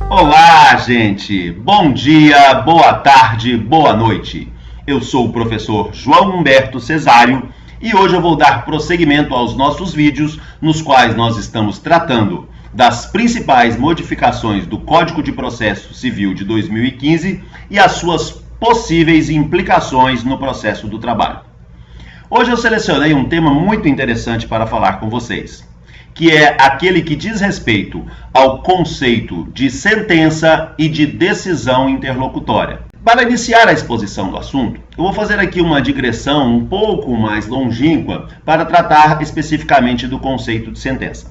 Olá, gente! Bom dia, boa tarde, boa noite. Eu sou o professor João Humberto Cesário e hoje eu vou dar prosseguimento aos nossos vídeos nos quais nós estamos tratando das principais modificações do Código de Processo Civil de 2015 e as suas possíveis implicações no processo do trabalho. Hoje eu selecionei um tema muito interessante para falar com vocês, que é aquele que diz respeito ao conceito de sentença e de decisão interlocutória. Para iniciar a exposição do assunto, eu vou fazer aqui uma digressão um pouco mais longínqua para tratar especificamente do conceito de sentença.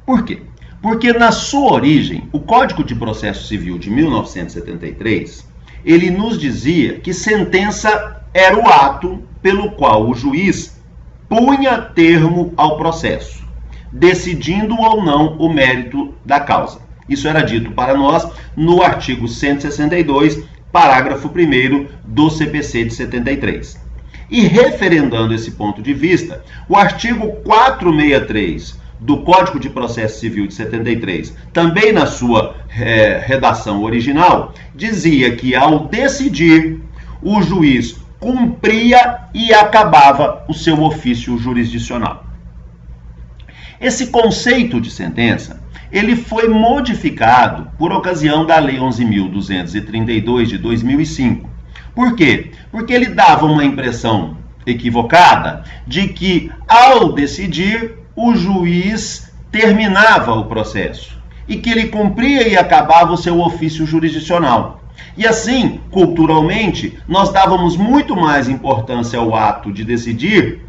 Por quê? Porque na sua origem, o Código de Processo Civil de 1973, ele nos dizia que sentença era o ato pelo qual o juiz punha termo ao processo, decidindo ou não o mérito da causa. Isso era dito para nós no artigo 162, parágrafo 1º do CPC de 73. E referendando esse ponto de vista, o artigo 463 do Código de Processo Civil de 73, também na sua redação original, dizia que ao decidir, o juiz cumpria e acabava o seu ofício jurisdicional. Esse conceito de sentença, ele foi modificado por ocasião da Lei 11.232 de 2005. Por quê? Porque ele dava uma impressão equivocada de que, ao decidir, o juiz terminava o processo e que ele cumpria e acabava o seu ofício jurisdicional. E assim, culturalmente, nós dávamos muito mais importância ao ato de decidir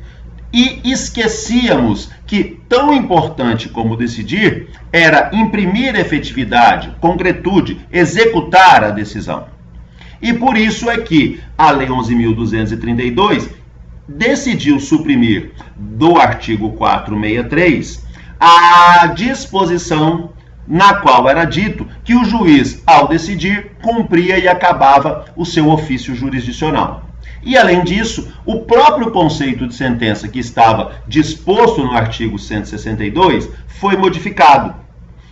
e esquecíamos que tão importante como decidir era imprimir efetividade, concretude, executar a decisão. E por isso é que a Lei 11.232 decidiu suprimir do artigo 463 a disposição na qual era dito que o juiz, ao decidir, cumpria e acabava o seu ofício jurisdicional. E, além disso, o próprio conceito de sentença que estava disposto no artigo 162 foi modificado.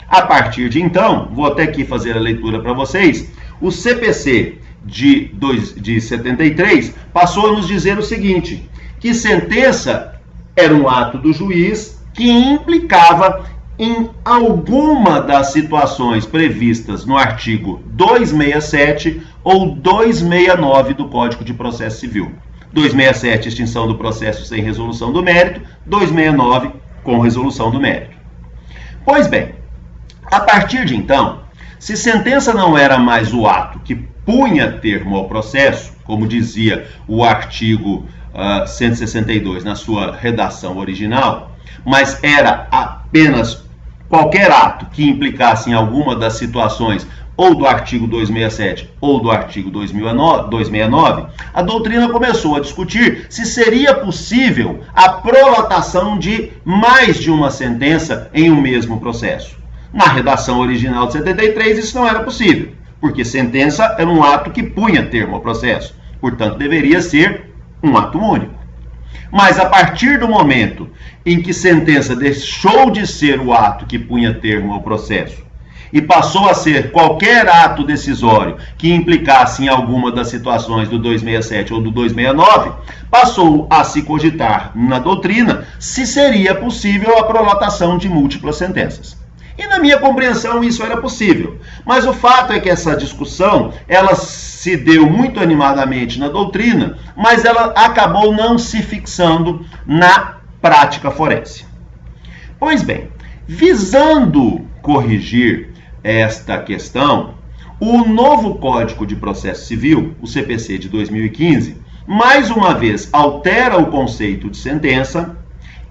A partir de então, vou até aqui fazer a leitura para vocês, o CPC de 73 passou a nos dizer o seguinte, que sentença era um ato do juiz que implicava em alguma das situações previstas no artigo 267 ou 269 do Código de Processo Civil. 267, extinção do processo sem resolução do mérito, 269, com resolução do mérito. Pois bem, a partir de então, se sentença não era mais o ato que punha termo ao processo, como dizia o artigo 162 na sua redação original, mas era apenas qualquer ato que implicasse em alguma das situações ou do artigo 267 ou do artigo 269, a doutrina começou a discutir se seria possível a prolatação de mais de uma sentença em um mesmo processo. Na redação original de 73 isso não era possível, porque sentença era um ato que punha termo ao processo, portanto deveria ser um ato único. Mas a partir do momento em que sentença deixou de ser o ato que punha termo ao processo e passou a ser qualquer ato decisório que implicasse em alguma das situações do 267 ou do 269, passou a se cogitar na doutrina se seria possível a prolatação de múltiplas sentenças. E na minha compreensão isso era possível. Mas o fato é que essa discussão, ela se deu muito animadamente na doutrina, mas ela acabou não se fixando na prática forense. Pois bem, visando corrigir esta questão, o novo Código de Processo Civil, o CPC de 2015, mais uma vez altera o conceito de sentença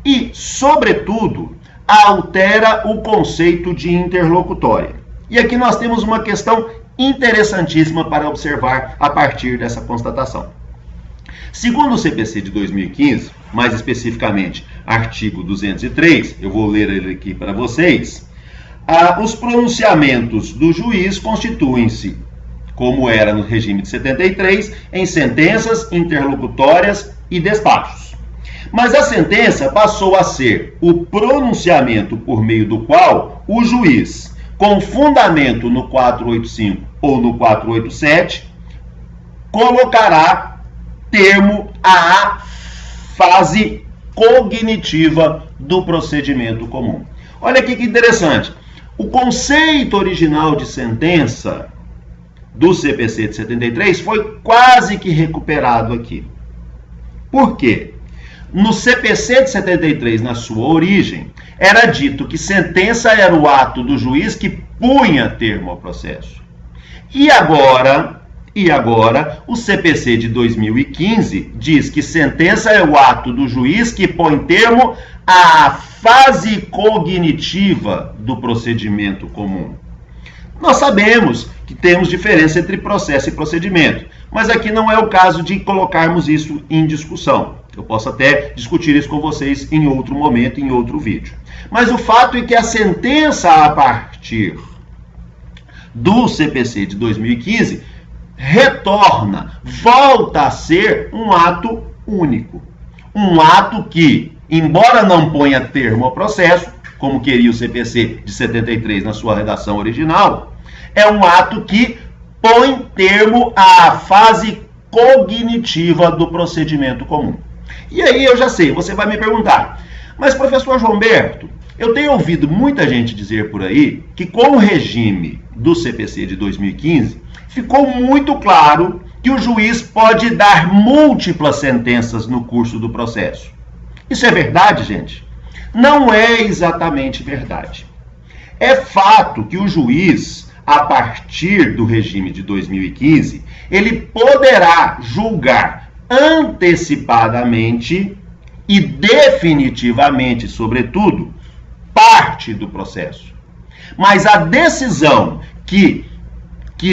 e, sobretudo, altera o conceito de interlocutória. E aqui nós temos uma questão interessantíssima para observar a partir dessa constatação. Segundo o CPC de 2015, mais especificamente artigo 203, eu vou ler ele aqui para vocês, os pronunciamentos do juiz constituem-se, como era no regime de 73, em sentenças interlocutórias e despachos. Mas a sentença passou a ser o pronunciamento por meio do qual o juiz, com fundamento no 485 ou no 487, colocará termo à fase cognitiva do procedimento comum. Olha aqui que interessante. O conceito original de sentença do CPC de 73 foi quase que recuperado aqui. Por quê? No CPC de 73, na sua origem, era dito que sentença era o ato do juiz que punha termo ao processo. E agora, o CPC de 2015 diz que sentença é o ato do juiz que põe termo à fase cognitiva do procedimento comum. Nós sabemos que temos diferença entre processo e procedimento, mas aqui não é o caso de colocarmos isso em discussão. Eu posso até discutir isso com vocês em outro momento, em outro vídeo. Mas o fato é que a sentença a partir do CPC de 2015 retorna, volta a ser um ato único. Um ato que, embora não ponha termo ao processo, como queria o CPC de 73 na sua redação original, é um ato que põe termo à fase cognitiva do procedimento comum. E aí eu já sei, você vai me perguntar, mas professor João Berto, eu tenho ouvido muita gente dizer por aí que com o regime do CPC de 2015, ficou muito claro que o juiz pode dar múltiplas sentenças no curso do processo. Isso é verdade, gente? Não é exatamente verdade. É fato que o juiz, a partir do regime de 2015, ele poderá julgar antecipadamente e definitivamente, sobretudo, parte do processo. Mas a decisão que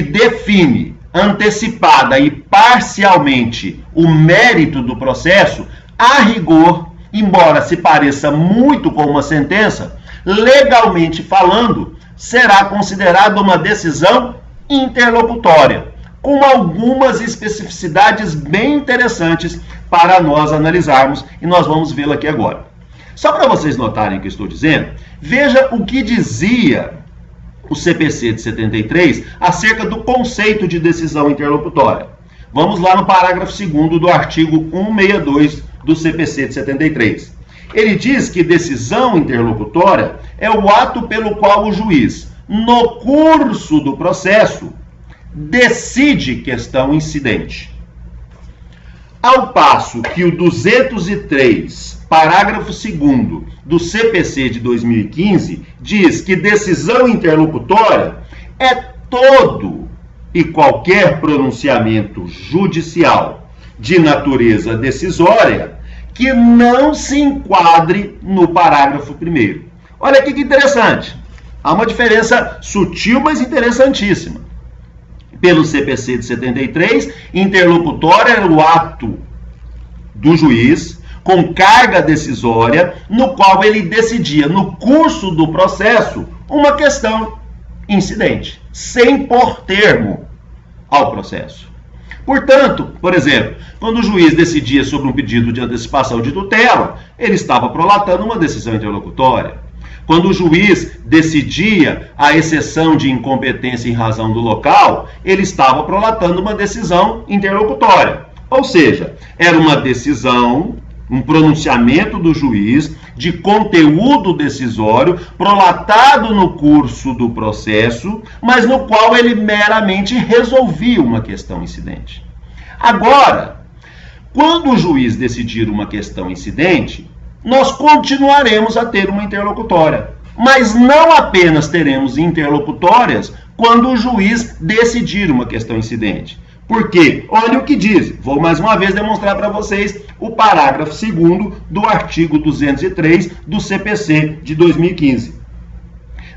define antecipada e parcialmente o mérito do processo, a rigor, embora se pareça muito com uma sentença, legalmente falando, será considerada uma decisão interlocutória, com algumas especificidades bem interessantes para nós analisarmos, e nós vamos vê-la aqui agora. Só para vocês notarem o que eu estou dizendo, veja o que dizia o CPC de 73 acerca do conceito de decisão interlocutória. Vamos lá no parágrafo 2º do artigo 162 do CPC de 73. Ele diz que decisão interlocutória é o ato pelo qual o juiz, no curso do processo, decide questão incidente. Ao passo que o 203, parágrafo 2º do CPC de 2015, diz que decisão interlocutória é todo e qualquer pronunciamento judicial de natureza decisória que não se enquadre no parágrafo 1º. Olha aqui que interessante. Há uma diferença sutil, mas interessantíssima. Pelo CPC de 73, interlocutória era o ato do juiz com carga decisória, no qual ele decidia, no curso do processo, uma questão incidente, sem pôr termo ao processo. Portanto, por exemplo, quando o juiz decidia sobre um pedido de antecipação de tutela, ele estava prolatando uma decisão interlocutória. Quando o juiz decidia a exceção de incompetência em razão do local, ele estava prolatando uma decisão interlocutória. Ou seja, era uma decisão, um pronunciamento do juiz de conteúdo decisório prolatado no curso do processo, mas no qual ele meramente resolvia uma questão incidente. Agora, quando o juiz decidir uma questão incidente, nós continuaremos a ter uma interlocutória, mas não apenas teremos interlocutórias quando o juiz decidir uma questão incidente. Porque, olha o que diz, vou mais uma vez demonstrar para vocês o parágrafo 2º do artigo 203 do CPC de 2015.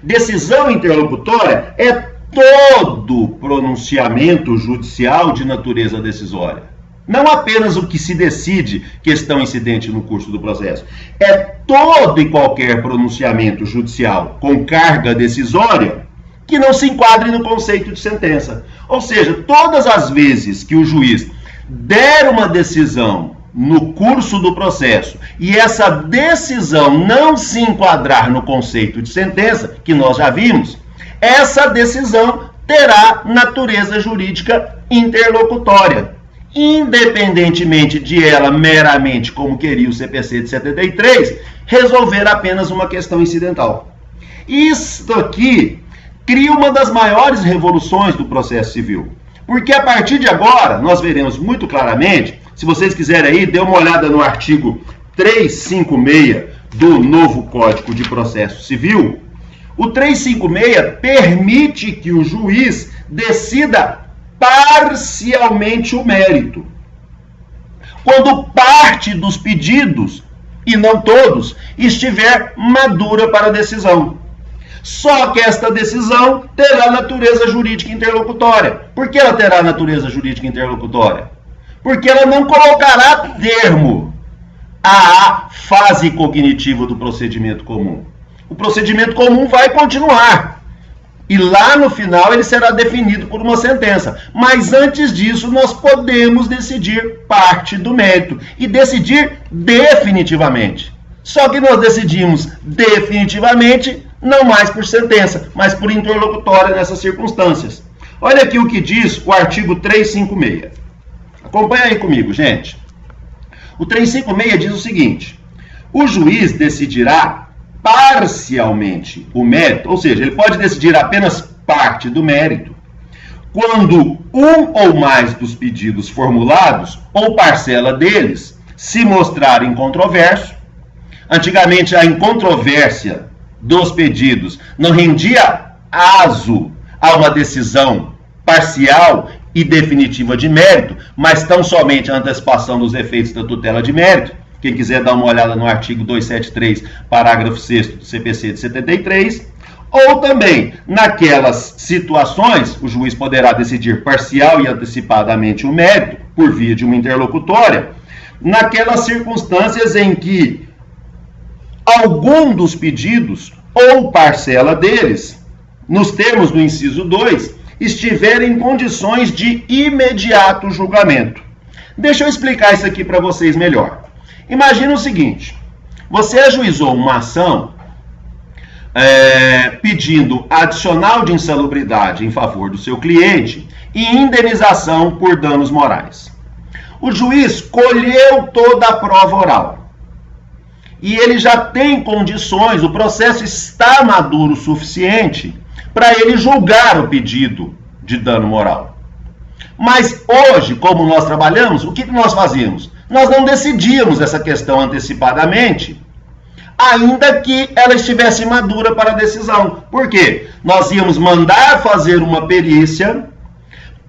Decisão interlocutória é todo pronunciamento judicial de natureza decisória. Não apenas o que se decide questão incidente no curso do processo. É todo e qualquer pronunciamento judicial com carga decisória que não se enquadre no conceito de sentença. Ou seja, todas as vezes que o juiz der uma decisão no curso do processo e essa decisão não se enquadrar no conceito de sentença, que nós já vimos, essa decisão terá natureza jurídica interlocutória, independentemente de ela meramente, como queria o CPC de 73, resolver apenas uma questão incidental. Isso aqui cria uma das maiores revoluções do processo civil, porque a partir de agora, nós veremos muito claramente, se vocês quiserem aí, dê uma olhada no artigo 356 do novo Código de Processo Civil. O 356 permite que o juiz decida parcialmente o mérito. Quando parte dos pedidos, e não todos, estiver madura para a decisão. Só que esta decisão terá natureza jurídica interlocutória. Por que ela terá natureza jurídica interlocutória? Porque ela não colocará termo à fase cognitiva do procedimento comum. O procedimento comum vai continuar. E lá no final ele será definido por uma sentença. Mas antes disso nós podemos decidir parte do mérito. E decidir definitivamente. Só que nós decidimos definitivamente, não mais por sentença, mas por interlocutória nessas circunstâncias. Olha aqui o que diz o artigo 356. Acompanha aí comigo, gente. O 356 diz o seguinte: o juiz decidirá parcialmente o mérito, ou seja, ele pode decidir apenas parte do mérito, quando um ou mais dos pedidos formulados, ou parcela deles, se mostrarem incontroverso. Antigamente, a incontrovérsia dos pedidos não rendia aso a uma decisão parcial e definitiva de mérito, mas tão somente a antecipação dos efeitos da tutela de mérito. Quem quiser dar uma olhada no artigo 273, parágrafo 6º do CPC de 73, ou também, naquelas situações, o juiz poderá decidir parcial e antecipadamente o mérito, por via de uma interlocutória, naquelas circunstâncias em que algum dos pedidos ou parcela deles, nos termos do inciso 2, estiver em condições de imediato julgamento. Deixa eu explicar isso aqui para vocês melhor. Imagina o seguinte: você ajuizou uma ação pedindo adicional de insalubridade em favor do seu cliente e indenização por danos morais. O juiz colheu toda a prova oral e ele já tem condições, o processo está maduro o suficiente para ele julgar o pedido de dano moral. Mas hoje, como nós trabalhamos, o que nós fazíamos? Nós não decidíamos essa questão antecipadamente, ainda que ela estivesse madura para a decisão. Por quê? Nós íamos mandar fazer uma perícia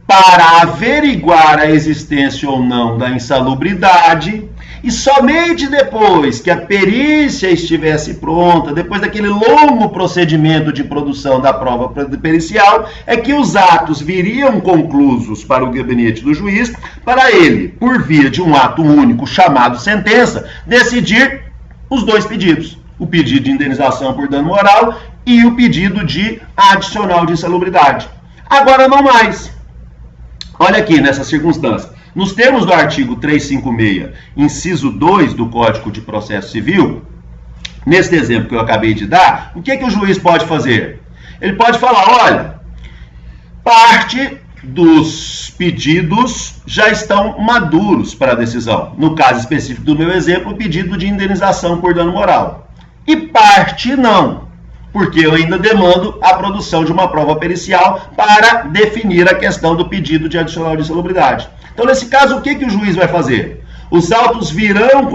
para averiguar a existência ou não da insalubridade, e somente depois que a perícia estivesse pronta, depois daquele longo procedimento de produção da prova pericial, é que os atos viriam conclusos para o gabinete do juiz, para ele, por via de um ato único chamado sentença, decidir os dois pedidos: o pedido de indenização por dano moral e o pedido de adicional de insalubridade. Agora não mais. Olha aqui nessa circunstância. Nos termos do artigo 356, inciso 2 do Código de Processo Civil, nesse exemplo que eu acabei de dar, o que o juiz pode fazer? Ele pode falar: olha, parte dos pedidos já estão maduros para a decisão. No caso específico do meu exemplo, o pedido de indenização por dano moral. E parte não, porque eu ainda demando a produção de uma prova pericial para definir a questão do pedido de adicional de insalubridade. Então, nesse caso, o que o juiz vai fazer? Os autos virão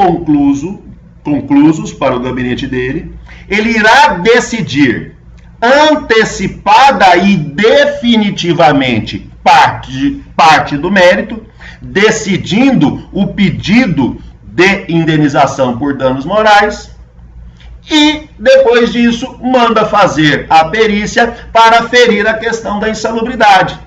conclusos para o gabinete dele, ele irá decidir antecipada e definitivamente parte do mérito, decidindo o pedido de indenização por danos morais, e depois disso manda fazer a perícia para aferir a questão da insalubridade.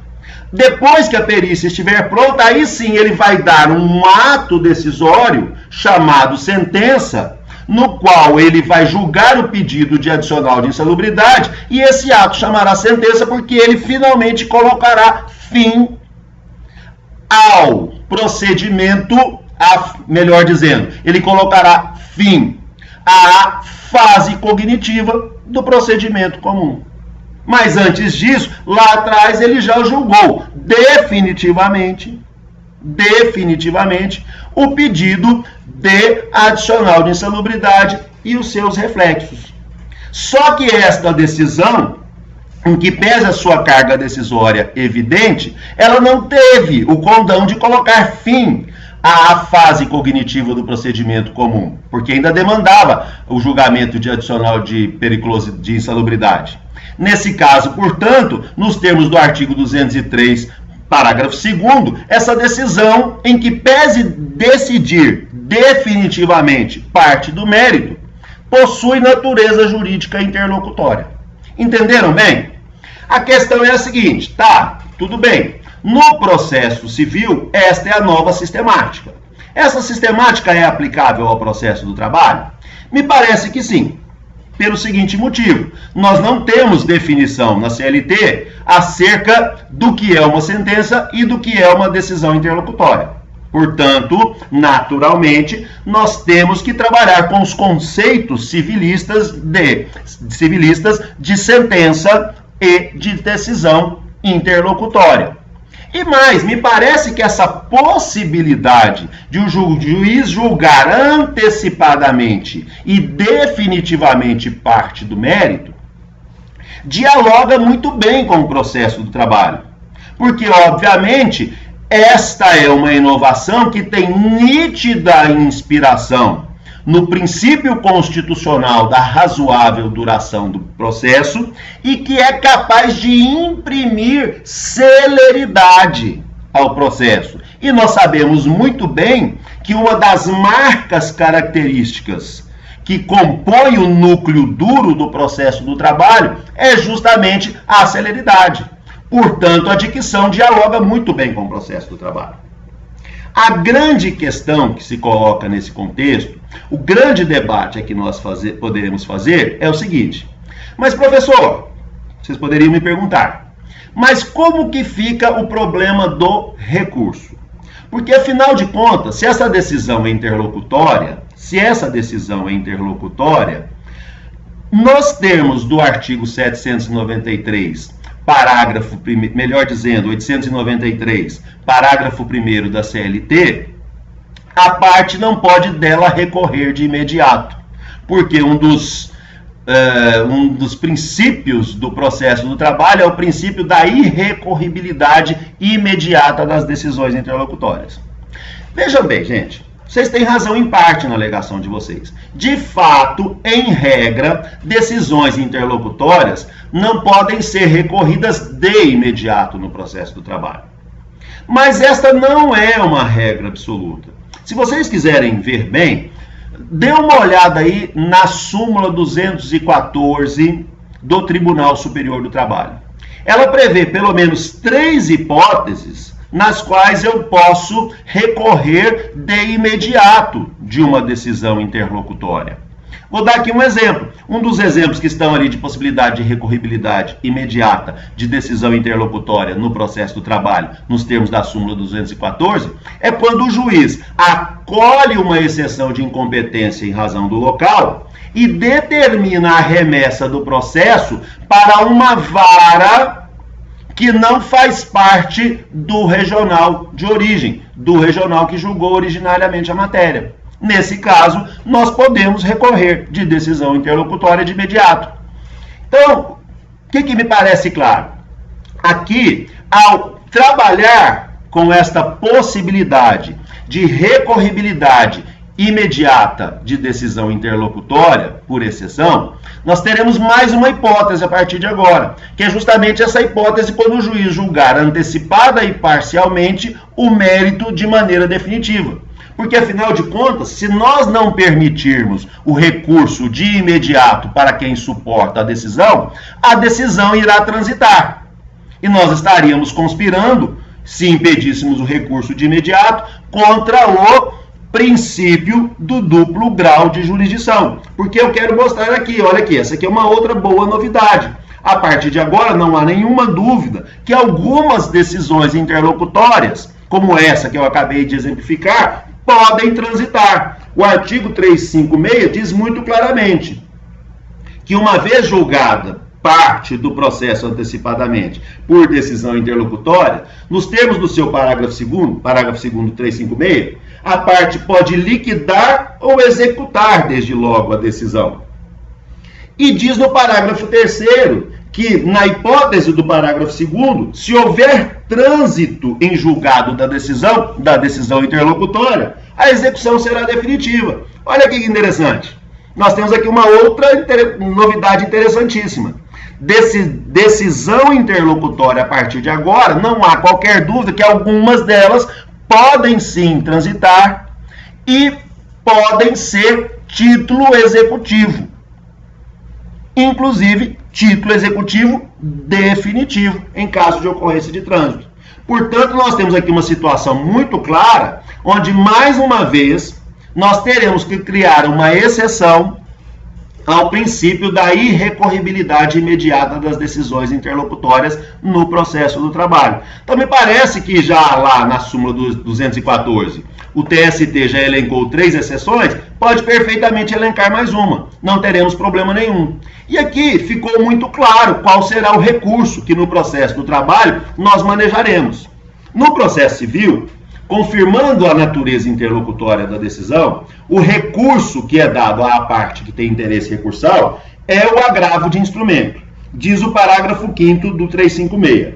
Depois que a perícia estiver pronta, aí sim ele vai dar um ato decisório chamado sentença, no qual ele vai julgar o pedido de adicional de insalubridade, e esse ato chamará sentença porque ele finalmente colocará fim ao procedimento melhor dizendo, ele colocará fim à fase cognitiva do procedimento comum. Mas antes disso, lá atrás ele já julgou definitivamente o pedido de adicional de insalubridade e os seus reflexos. Só que esta decisão, em que pesa a sua carga decisória evidente, ela não teve o condão de colocar fim à fase cognitiva do procedimento comum, porque ainda demandava o julgamento de adicional de periculosidade, de insalubridade. Nesse caso, portanto, nos termos do artigo 203, parágrafo 2º, essa decisão em que pese decidir definitivamente parte do mérito, possui natureza jurídica interlocutória. Entenderam bem? A questão é a seguinte, tá, tudo bem. No processo civil, esta é a nova sistemática. Essa sistemática é aplicável ao processo do trabalho? Me parece que sim. Pelo seguinte motivo, nós não temos definição na CLT acerca do que é uma sentença e do que é uma decisão interlocutória. Portanto, naturalmente, nós temos que trabalhar com os conceitos civilistas de sentença e de decisão interlocutória. E mais, me parece que essa possibilidade de o juiz julgar antecipadamente e definitivamente parte do mérito dialoga muito bem com o processo do trabalho. Porque, obviamente, esta é uma inovação que tem nítida inspiração no princípio constitucional da razoável duração do processo e que é capaz de imprimir celeridade ao processo. E nós sabemos muito bem que uma das marcas características que compõe o núcleo duro do processo do trabalho é justamente a celeridade. Portanto, a dicção dialoga muito bem com o processo do trabalho. A grande questão que se coloca nesse contexto, o grande debate que nós poderemos fazer é o seguinte: mas professor, vocês poderiam me perguntar, mas como que fica o problema do recurso? Porque afinal de contas, se essa decisão é interlocutória, nós temos do artigo 793, parágrafo, melhor dizendo, 893, parágrafo 1º da CLT, a parte não pode dela recorrer de imediato, porque um dos princípios do processo do trabalho é o princípio da irrecorribilidade imediata das decisões interlocutórias. Vejam bem, gente, vocês têm razão em parte na alegação de vocês. De fato, em regra, decisões interlocutórias não podem ser recorridas de imediato no processo do trabalho. Mas esta não é uma regra absoluta. Se vocês quiserem ver bem, dê uma olhada aí na súmula 214 do Tribunal Superior do Trabalho. Ela prevê pelo menos 3 hipóteses nas quais eu posso recorrer de imediato de uma decisão interlocutória. Vou dar aqui um exemplo. Um dos exemplos que estão ali de possibilidade de recorribilidade imediata de decisão interlocutória no processo do trabalho, nos termos da súmula 214, é quando o juiz acolhe uma exceção de incompetência em razão do local e determina a remessa do processo para uma vara que não faz parte do regional de origem, do regional que julgou originariamente a matéria. Nesse caso, nós podemos recorrer de decisão interlocutória de imediato. Então, o que me parece claro? Aqui, ao trabalhar com esta possibilidade de recorribilidade imediata de decisão interlocutória, por exceção, nós teremos mais uma hipótese a partir de agora, que é justamente essa hipótese quando o juiz julgar antecipada e parcialmente o mérito de maneira definitiva. Porque, afinal de contas, se nós não permitirmos o recurso de imediato para quem suporta a decisão irá transitar. E nós estaríamos conspirando, se impedíssemos o recurso de imediato, contra o princípio do duplo grau de jurisdição. Porque eu quero mostrar aqui, olha aqui, essa aqui é uma outra boa novidade. A partir de agora, não há nenhuma dúvida que algumas decisões interlocutórias, como essa que eu acabei de exemplificar, podem transitar. O artigo 356 diz muito claramente que uma vez julgada parte do processo antecipadamente por decisão interlocutória, nos termos do seu parágrafo 2º 356, a parte pode liquidar ou executar desde logo a decisão. E diz no parágrafo 3º que, na hipótese do parágrafo 2º, se houver trânsito em julgado da decisão interlocutória, a execução será definitiva. Olha que interessante. Nós temos aqui uma outra novidade interessantíssima. Decisão interlocutória a partir de agora, não há qualquer dúvida que algumas delas podem sim transitar e podem ser título executivo. Inclusive, título executivo definitivo em caso de ocorrência de trânsito. Portanto, nós temos aqui uma situação muito clara, onde, mais uma vez, nós teremos que criar uma exceção ao princípio da irrecorribilidade imediata das decisões interlocutórias no processo do trabalho. Então, me parece que já lá na súmula do 214, o TST já elencou 3 exceções, pode perfeitamente elencar mais uma, não teremos problema nenhum. E aqui ficou muito claro qual será o recurso que no processo do trabalho nós manejaremos. No processo civil, confirmando a natureza interlocutória da decisão, o recurso que é dado à parte que tem interesse recursal é o agravo de instrumento. Diz o parágrafo 5º do 356.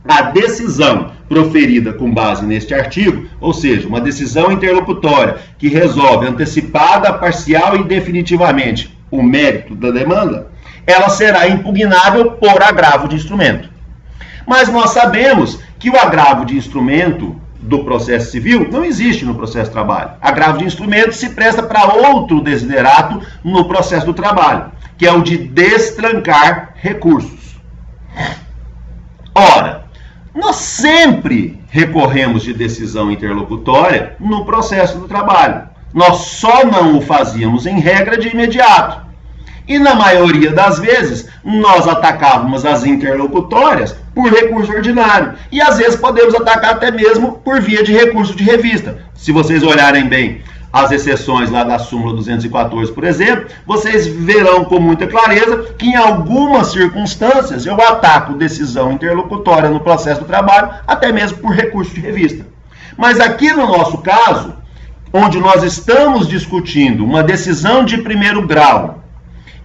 A decisão proferida com base neste artigo, ou seja, uma decisão interlocutória que resolve antecipada, parcial e definitivamente o mérito da demanda, ela será impugnável por agravo de instrumento. Mas nós sabemos que o agravo de instrumento do processo civil não existe no processo do trabalho. Agravo de instrumento se presta para outro desiderato no processo do trabalho, que é o de destrancar recursos. Ora, nós sempre recorremos de decisão interlocutória no processo do trabalho. Nós só não o fazíamos em regra de imediato. E na maioria das vezes, nós atacávamos as interlocutórias por recurso ordinário. E às vezes podemos atacar até mesmo por via de recurso de revista. Se vocês olharem bem as exceções lá da súmula 214, por exemplo, vocês verão com muita clareza que em algumas circunstâncias eu ataco decisão interlocutória no processo do trabalho, até mesmo por recurso de revista. Mas aqui no nosso caso, onde nós estamos discutindo uma decisão de primeiro grau,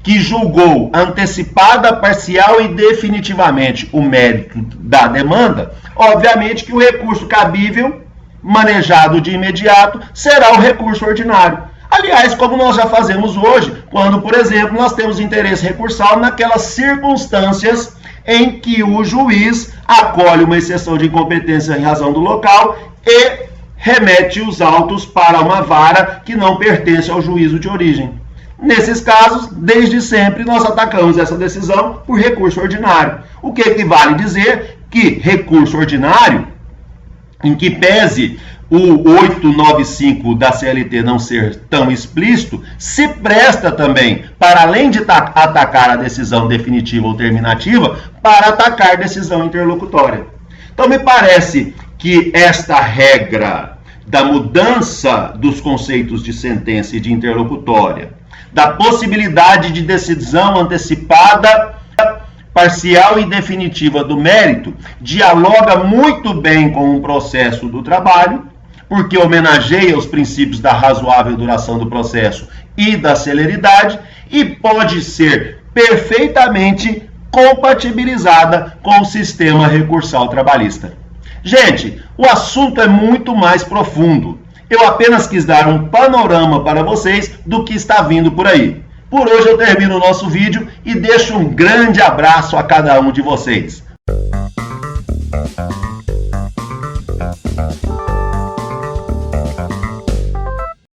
que julgou antecipada, parcial e definitivamente o mérito da demanda, obviamente que o recurso cabível, manejado de imediato, será o recurso ordinário. Aliás, como nós já fazemos hoje, quando, por exemplo, nós temos interesse recursal naquelas circunstâncias em que o juiz acolhe uma exceção de incompetência em razão do local e remete os autos para uma vara que não pertence ao juízo de origem. Nesses casos, desde sempre, nós atacamos essa decisão por recurso ordinário. O que equivale dizer que recurso ordinário, em que pese o 895 da CLT não ser tão explícito, se presta também, para além de atacar a decisão definitiva ou terminativa, para atacar decisão interlocutória. Então, me parece que esta regra da mudança dos conceitos de sentença e de interlocutória, da possibilidade de decisão antecipada, parcial e definitiva do mérito, dialoga muito bem com o processo do trabalho, porque homenageia os princípios da razoável duração do processo e da celeridade, e pode ser perfeitamente compatibilizada com o sistema recursal trabalhista. Gente, o assunto é muito mais profundo. Eu apenas quis dar um panorama para vocês do que está vindo por aí. Por hoje eu termino o nosso vídeo e deixo um grande abraço a cada um de vocês.